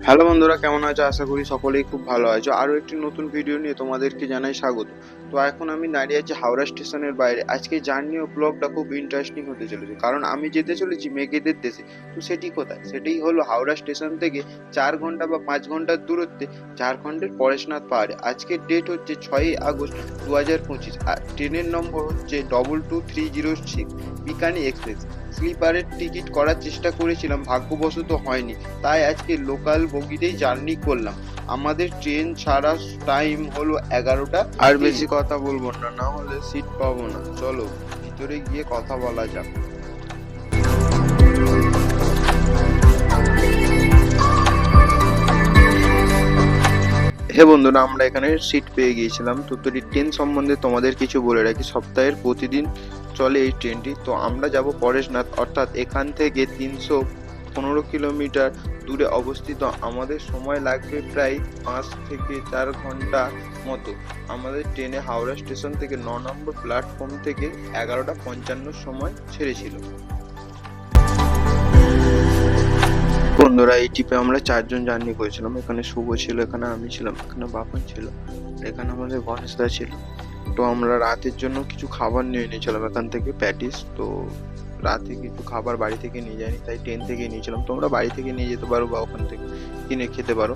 Hello বন্ধুরা, কেমন আছো? আশা করি সকলেই খুব ভালো আছো। আরও একটি নতুন ভিডিও নিয়ে তোমাদেরকে জানাই স্বাগত। তো এখন আমি দাঁড়িয়ে আছি হাওড়া স্টেশনের বাইরে। আজকে জার্নি ও ব্লগটা খুব ইন্টারেস্টিং হতে চলেছে, কারণ আমি যেতে চলেছি মেঘেদের দেশে। তো সেটি কোথায়? সেটাই হলো হাওড়া স্টেশন থেকে 4 ঘন্টা বা 5 ঘন্টার দূরত্বে ঝাড়খণ্ডের পরেশনাথ পাহাড়ে। আজকের ডেট হচ্ছে 6ই আগস্ট 2025, আর ট্রেনের নম্বর হচ্ছে 22306 পিকানি এক্সপ্রেস। স্লিপারের টিকিট করার চেষ্টা করেছিলাম, ভাগ্যবশত হয়নি, তাই আজকে লোকাল বগিতেই জার্নি করলাম। আমাদের ট্রেন ছাড়ার টাইম হলো 11টা। আর বেশি কথা বলবো না, না হলে সিট পাবো না। চলো ভিতরে গিয়ে কথা বলা যাক। হে বন্ধুরা, আমরা এখানে সিট পেয়ে গিয়েছিলাম। তো ট্রেন সম্বন্ধে তোমাদের কিছু বলে রাখি। সপ্তাহের প্রতিদিন চলে এই ট্রেনটি। তো আমরা যাব পরেশনাথ, অর্থাৎ এখান থেকে 315 কিলোমিটার দূরে অবস্থিত। আমাদের সময় লাগবে প্রায় 5 থেকে 4 ঘন্টা মতো। আমাদের ট্রেনে হাওড়া স্টেশন থেকে 9 নম্বর প্ল্যাটফর্ম থেকে 11টা 55 সময় ছেড়েছিল। বন্ধুরা, এই ট্রিপে আমরা 4 জন জার্নি করেছিলাম। এখানে শুভ ছিল, এখানে আমি ছিলাম, এখানে বাপন ছিল, এখানে আমাদের গণেশদা ছিল। তো আমরা রাতের জন্য কিছু খাবার নিয়ে নিয়েছিলাম এখান থেকে, প্যাটিস। তো রাতে কিছু খাবার বাড়ি থেকে নিয়ে যায়নি, তাই ট্রেন থেকে নিয়েছিলাম। তোমরা বাড়ি থেকে নিয়ে যেতে পারো বা ওখান থেকে কিনে খেতে পারো।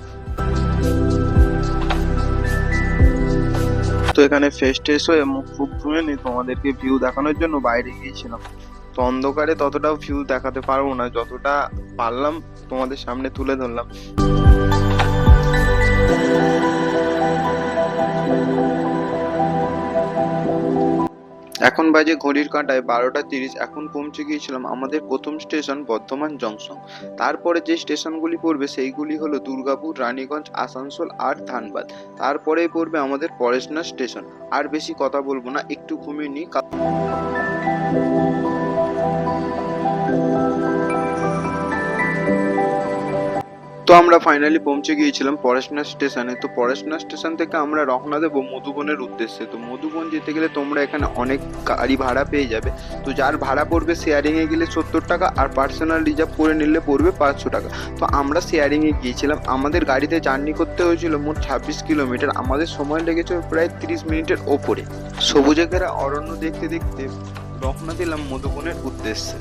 তো এখানে ফ্রেশ ট্রেশ হয়ে মুখ ফুক ধুয়ে নিয়ে তোমাদেরকে ভিউ দেখানোর জন্য বাইরে গিয়েছিলাম। তো অন্ধকারে ততটাও ভিউ দেখাতে পারবো না, যতটা পারলাম তোমাদের সামনে তুলে ধরলাম। এখন বাজে ঘড়ির কাঁটায় 12টা 30। এখন পৌঁছে গিয়েছিলাম আমাদের প্রথম স্টেশন বর্ধমান জংশন। তারপরে যে স্টেশনগুলি পড়বে সেইগুলি হলো দুর্গাপুর, রানীগঞ্জ, আসানসোল আর ধানবাদ। তারপরেই পড়বে আমাদের পরেশনাথ স্টেশন। আর বেশি কথা বলবো না, একটু ঘুমিয়ে নিই। তো আমরা ফাইনালি পৌঁছে গিয়েছিলাম পরেশনাথ স্টেশনে। তো পরেশনাথ স্টেশন থেকে আমরা রওনা দেবো মধুবনের উদ্দেশ্যে। তো মধুবন যেতে গেলে তোমরা এখানে অনেক গাড়ি ভাড়া পেয়ে যাবে। তো যার ভাড়া পড়বে শেয়ারিংয়ে গেলে 70 টাকা, আর পার্সোনাল রিজার্ভ করে নিলে পড়বে 500 টাকা। তো আমরা শেয়ারিংয়ে গিয়েছিলাম। আমাদের গাড়িতে জার্নি করতে হয়েছিল মোট 26 কিলোমিটার। আমাদের সময় লেগেছে প্রায় 30 মিনিটের ওপরে। সবুজে ঘেরা অরণ্য দেখতে দেখতে রওনা দিলাম মধুবনের উদ্দেশ্যে।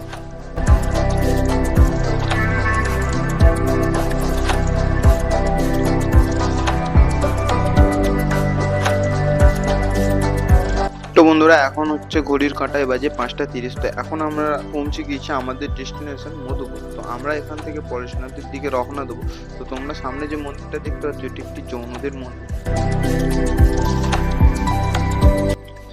তো বন্ধুরা, এখন হচ্ছে ঘড়ির কাঁটায় বাজে 5টা 30। তো এখন আমরা পৌঁছে গিয়েছি আমাদের ডেস্টিনেশন মধুবন। তো আমরা এখান থেকে পরেশনাথের দিকে রওনা দেবো। তো তোমরা সামনে যে মন্দিরটা দেখতে পাচ্ছ, এটি একটি জৈনদের মন্দির।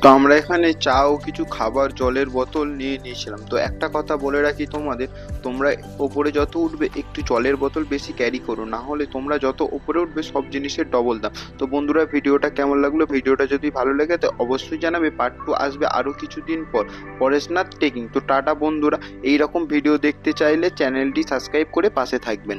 তো আমরা এখানে চা ও কিছু খাবার, জলের বোতল নিয়ে নিয়েছিলাম। তো একটা কথা বলে রাখি তোমাদের, তোমরা ওপরে যত উঠবে একটু জলের বোতল বেশি ক্যারি করো, না হলে তোমরা যত ওপরে উঠবে সব জিনিসের ডবল দাম। তো বন্ধুরা, ভিডিওটা কেমন লাগলো? ভিডিওটা যদি ভালো লেগে তো অবশ্যই জানাবে। পার্ট 2 আসবে আরও কিছুদিন পর, পরেশনাথ ট্রেকিং। তো টাটা বন্ধুরা, এইরকম ভিডিও দেখতে চাইলে চ্যানেলটি সাবস্ক্রাইব করে পাশে থাকবেন।